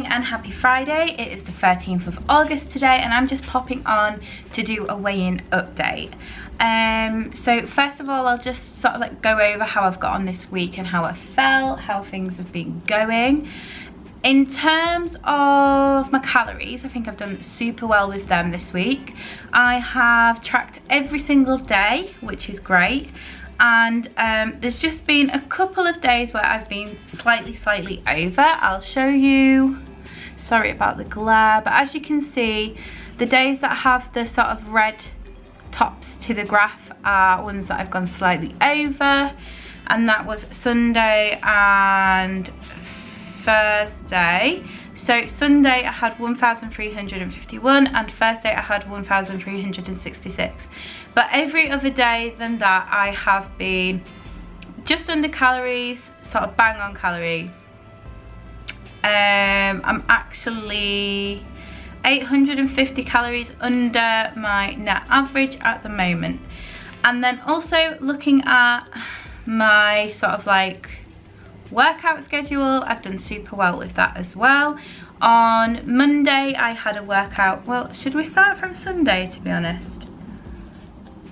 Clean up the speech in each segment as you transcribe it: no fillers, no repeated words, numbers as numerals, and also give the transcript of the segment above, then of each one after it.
and happy Friday. It is the 13th of August today and I'm just popping on to do a weigh-in update. So first of all, I'll just sort of like go over how I've got on this week and how I felt, how things have been going. In terms of my calories, I think I've done super well with them this week. I have tracked every single day, which is great. And there's just been a couple of days where I've been slightly over. I'll show you. Sorry about the glare, but as you can see, the days that have the sort of red tops to the graph are ones that I've gone slightly over, and that was Sunday and Thursday. So Sunday I had 1,351 and Thursday I had 1,366. But every other day than that I have been just under calories, sort of bang on calorie. I'm actually 850 calories under my net average at the moment. And then also looking at my sort of like workout schedule, I've done super well with that as well. On Monday I had a workout. Well, should we start from Sunday, to be honest?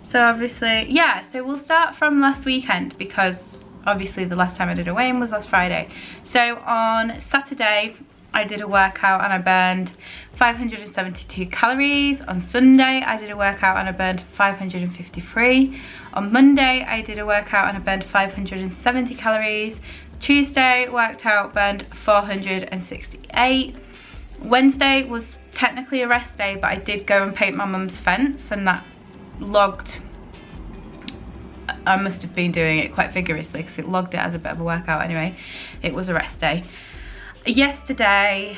So obviously, yeah, so we'll start from last weekend because obviously the last time I did a weigh-in was last Friday. So on Saturday I did a workout and I burned 572 calories. On Sunday I did a workout and I burned 553. On Monday I did a workout and I burned 570 calories. Tuesday worked out, burned 468. Wednesday was technically a rest day, but I did go and paint my mum's fence and that logged. I must have been doing it quite vigorously because it logged it as a bit of a workout anyway. It was a rest day. Yesterday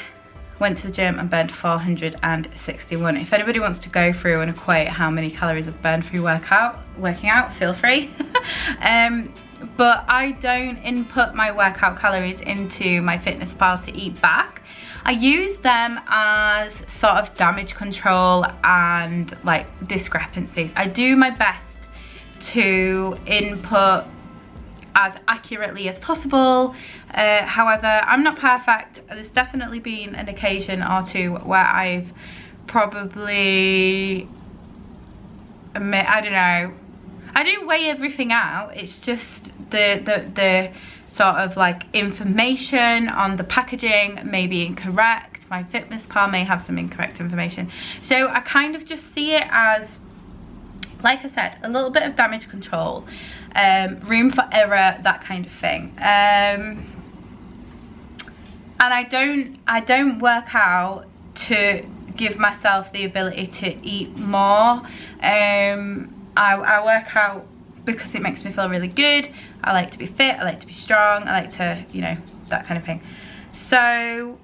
went to the gym and burned 461. If anybody wants to go through and equate how many calories I've burned through working out, feel free. But I don't input my workout calories into MyFitnessPal to eat back. I use them as sort of damage control and like discrepancies. I do my best to input as accurately as possible. However, I'm not perfect. There's definitely been an occasion or two where I've probably, I don't know, I do weigh everything out. It's just the sort of like information on the packaging may be incorrect. MyFitnessPal may have some incorrect information. So I kind of just see it as, like I said, a little bit of damage control, room for error, that kind of thing. And I don't work out to give myself the ability to eat more. I work out because it makes me feel really good. I like to be fit, I like to be strong, I like to, you know, that kind of thing. So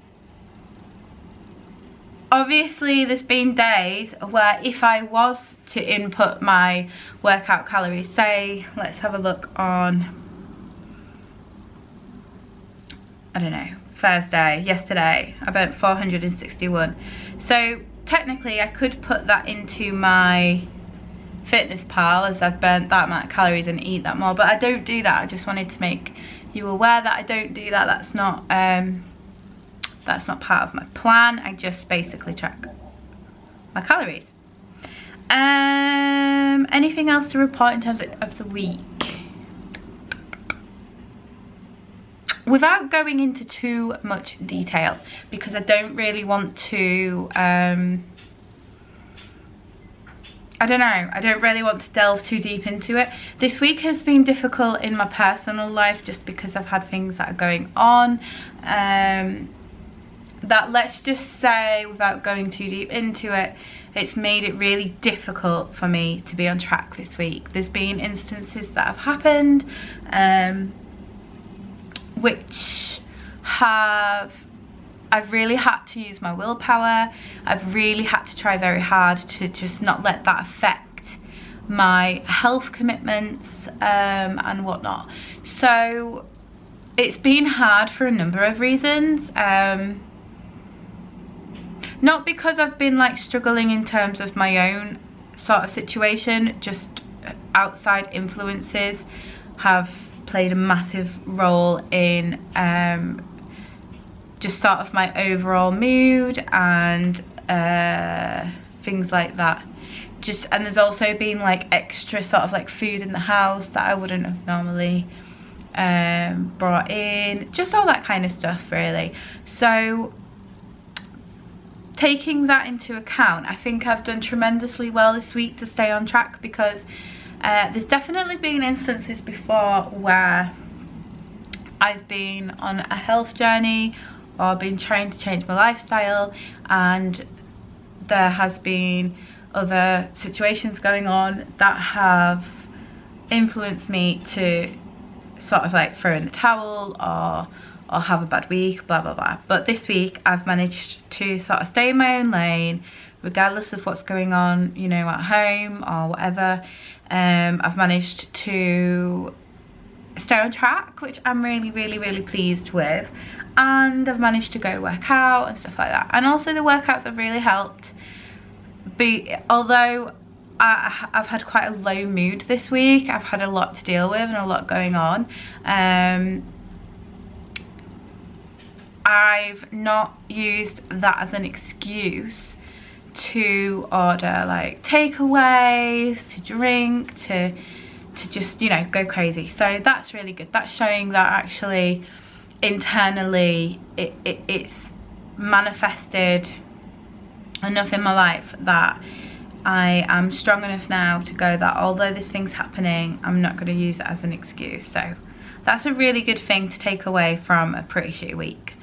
obviously there's been days where if I was to input my workout calories, say, let's have a look on, I don't know, Thursday, yesterday, I burnt 461. So technically I could put that into my MyFitnessPal as I've burnt that amount of calories and eat that more, but I don't do that. I just wanted to make you aware that I don't do that. That's not part of my plan. I just basically track my calories. Anything else to report in terms of the week? Without going into too much detail, because I don't really want to I don't know, I don't really want to delve too deep into it. This week has been difficult in my personal life just because I've had things that are going on that, let's just say, without going too deep into it, it's made it really difficult for me to be on track this week. There's been instances that have happened which I've really had to use my willpower. I've really had to try very hard to just not let that affect my health commitments and whatnot. So it's been hard for a number of reasons. Not because I've been like struggling in terms of my own sort of situation, just outside influences have played a massive role in just sort of my overall mood and things like that. And there's also been like extra sort of like food in the house that I wouldn't have normally brought in, just all that kind of stuff really. So taking that into account, I think I've done tremendously well this week to stay on track, because there's definitely been instances before where I've been on a health journey or been trying to change my lifestyle, and there has been other situations going on that have influenced me to sort of like throw in the towel or have a bad week, blah blah blah. But this week I've managed to sort of stay in my own lane regardless of what's going on, you know, at home or whatever. I've managed to stay on track, which I'm really pleased with, and I've managed to go work out and stuff like that. And also the workouts have really helped. But although I've had quite a low mood this week, I've had a lot to deal with and a lot going on, I've not used that as an excuse to order like takeaways, to drink, to just, you know, go crazy. So that's really good. That's showing that actually internally it's manifested enough in my life that I am strong enough now to go that although this thing's happening, I'm not going to use it as an excuse. So that's a really good thing to take away from a pretty shitty week.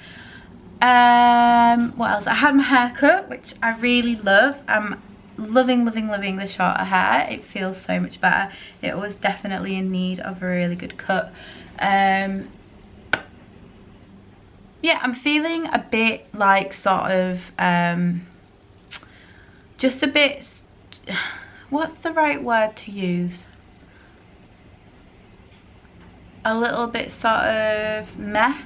What else? I had my hair cut, which I really love. I'm loving the shorter hair. It feels so much better. It was definitely in need of a really good cut. Yeah, I'm feeling a bit like sort of just a bit, what's the right word to use? A little bit sort of meh.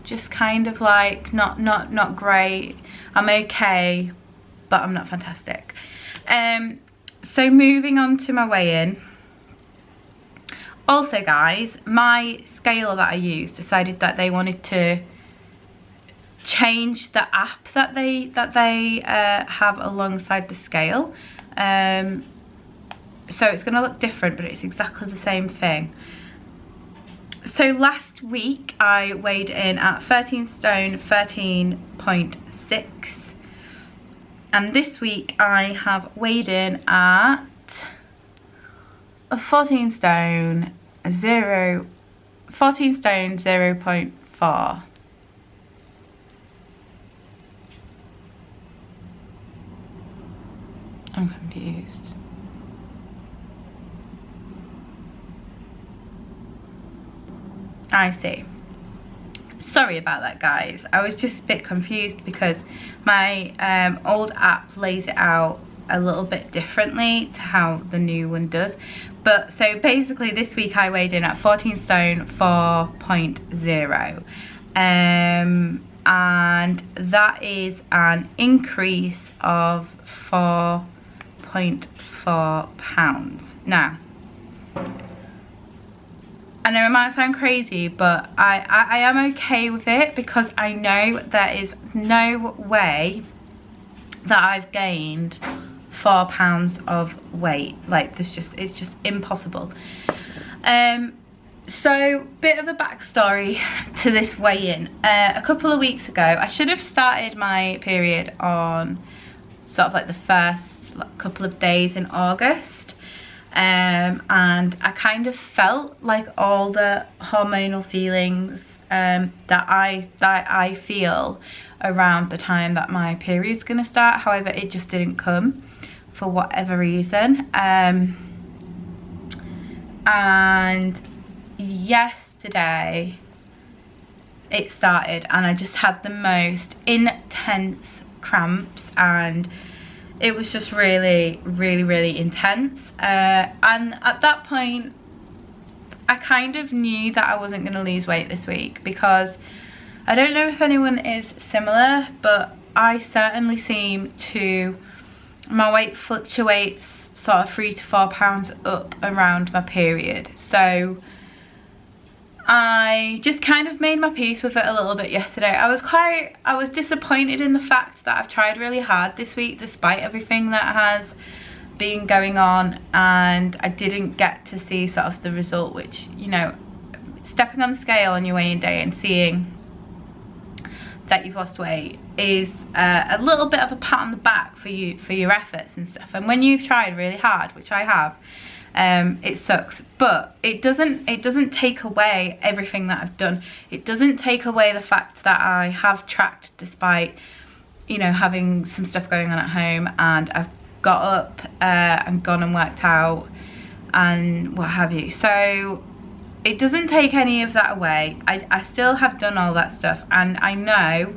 Just kind of like not great. I'm okay, but I'm not fantastic. So moving on to my weigh-in. Also guys, my scale that I used decided that they wanted to change the app that they have alongside the scale. So it's going to look different, but it's exactly the same thing. So last week I weighed in at 13 stone 13.6, and this week I have weighed in at 14 stone 0.4. I'm confused. I see. Sorry about that guys, I was just a bit confused because my old app lays it out a little bit differently to how the new one does. But so basically this week I weighed in at 14 stone 4.0, and that is an increase of 4.4 pounds. Now I know it might sound crazy, but I am okay with it, because I know there is no way that I've gained 4 pounds of weight. Like it's just impossible. So bit of a backstory to this weigh-in. A couple of weeks ago, I should have started my period on sort of like the first couple of days in August. And I kind of felt like all the hormonal feelings that I feel around the time that my period's gonna start. However, it just didn't come for whatever reason. And yesterday it started, and I just had the most intense cramps, and it was just really intense. And at that point I kind of knew that I wasn't going to lose weight this week, because I don't know if anyone is similar, but I certainly seem to, my weight fluctuates sort of 3 to 4 pounds up around my period. So I just kind of made my peace with it a little bit yesterday. I was disappointed in the fact that I've tried really hard this week despite everything that has been going on, and I didn't get to see sort of the result, which, you know, stepping on the scale on your weighing day and seeing that you've lost weight is a little bit of a pat on the back for you, for your efforts and stuff. And when you've tried really hard, which I have, it sucks, but it doesn't take away everything that I've done. It doesn't take away the fact that I have tracked despite, you know, having some stuff going on at home, and I've got up and gone and worked out and what have you. So it doesn't take any of that away. I still have done all that stuff, and I know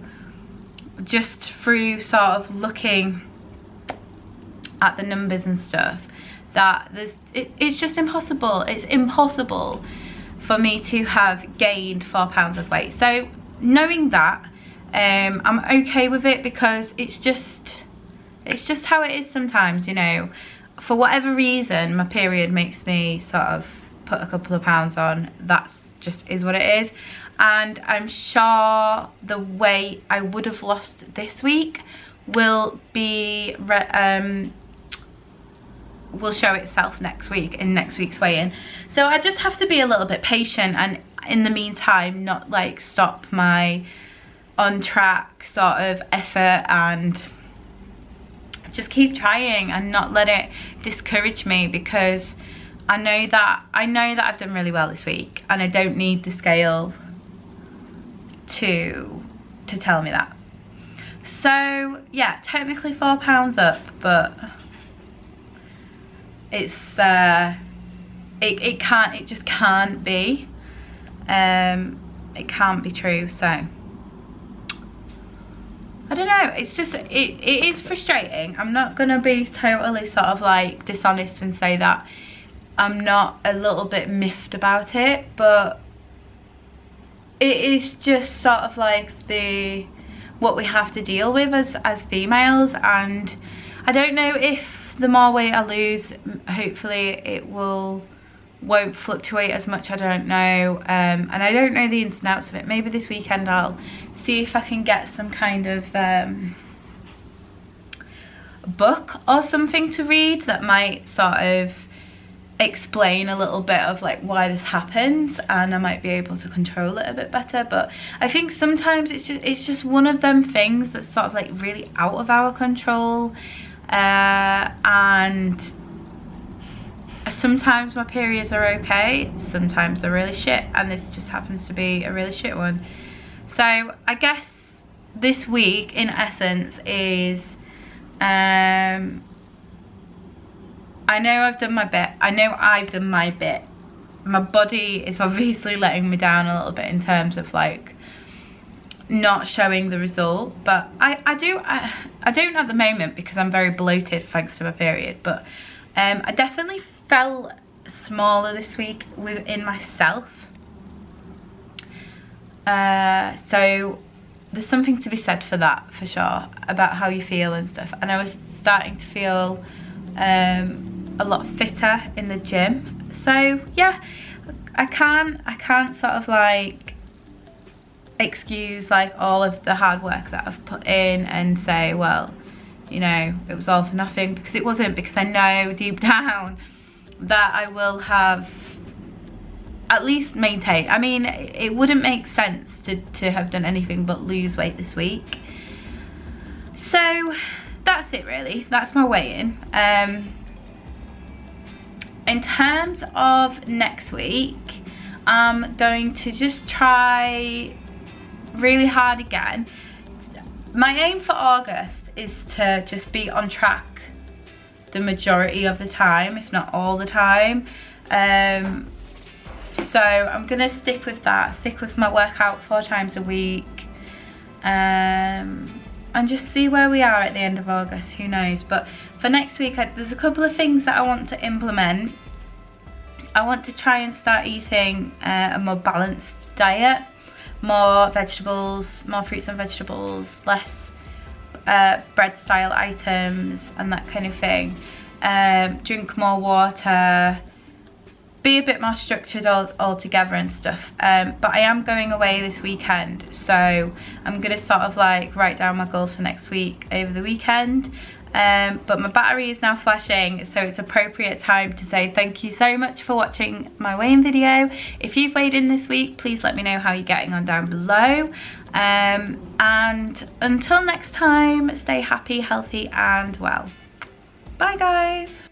just through sort of looking at the numbers and stuff that it's just impossible. It's impossible for me to have gained 4 pounds of weight. So knowing that, I'm okay with it, because it's just how it is sometimes, you know. For whatever reason, my period makes me sort of put a couple of pounds on. That's just is what it is. And I'm sure the weight I would have lost this week will show itself next week in next week's weigh-in. So I just have to be a little bit patient, and in the meantime not like stop my on track sort of effort, and just keep trying and not let it discourage me, because I know that I've done really well this week, and I don't need the scale to tell me that. So yeah, technically 4 pounds up, but it's it just can't be. It can't be true. So I don't know, it's just, it is frustrating. I'm not gonna be totally sort of like dishonest and say that I'm not a little bit miffed about it, but it is just sort of like what we have to deal with as females. And I don't know if the more weight I lose, hopefully it won't fluctuate as much, I don't know. And I don't know the ins and outs of it. Maybe this weekend I'll see if I can get some kind of book or something to read that might sort of explain a little bit of like why this happens, and I might be able to control it a bit better. But I think sometimes it's just one of them things that's sort of like really out of our control, and sometimes my periods are okay, sometimes they're really shit, and this just happens to be a really shit one. So I guess this week in essence is I know I've done my bit. I know I've done my bit. My body is obviously letting me down a little bit in terms of like not showing the result, but I don't at the moment, because I'm very bloated thanks to my period. But I definitely felt smaller this week within myself. So there's something to be said for that, for sure, about how you feel and stuff. And I was starting to feel a lot fitter in the gym. So yeah, I can't sort of like excuse like all of the hard work that I've put in and say, well, you know, it was all for nothing, because it wasn't, because I know deep down that I will have at least maintained. I mean, it wouldn't make sense to have done anything but lose weight this week. So that's it really, that's my weigh-in. In terms of next week, I'm going to just try really hard again. My aim for August is to just be on track the majority of the time, if not all the time. So I'm gonna stick with that, stick with my workout 4 times a week, and just see where we are at the end of August, who knows. But for next week, there's a couple of things that I want to implement. I want to try and start eating a more balanced diet, more vegetables, more fruits and vegetables, less bread style items and that kind of thing. Drink more water, be a bit more structured all together and stuff. But I am going away this weekend, so I'm gonna sort of like write down my goals for next week over the weekend. But my battery is now flashing, so it's appropriate time to say thank you so much for watching my weighing video. If you've weighed in this week, please let me know how you're getting on down below. And until next time, stay happy, healthy and well. Bye guys.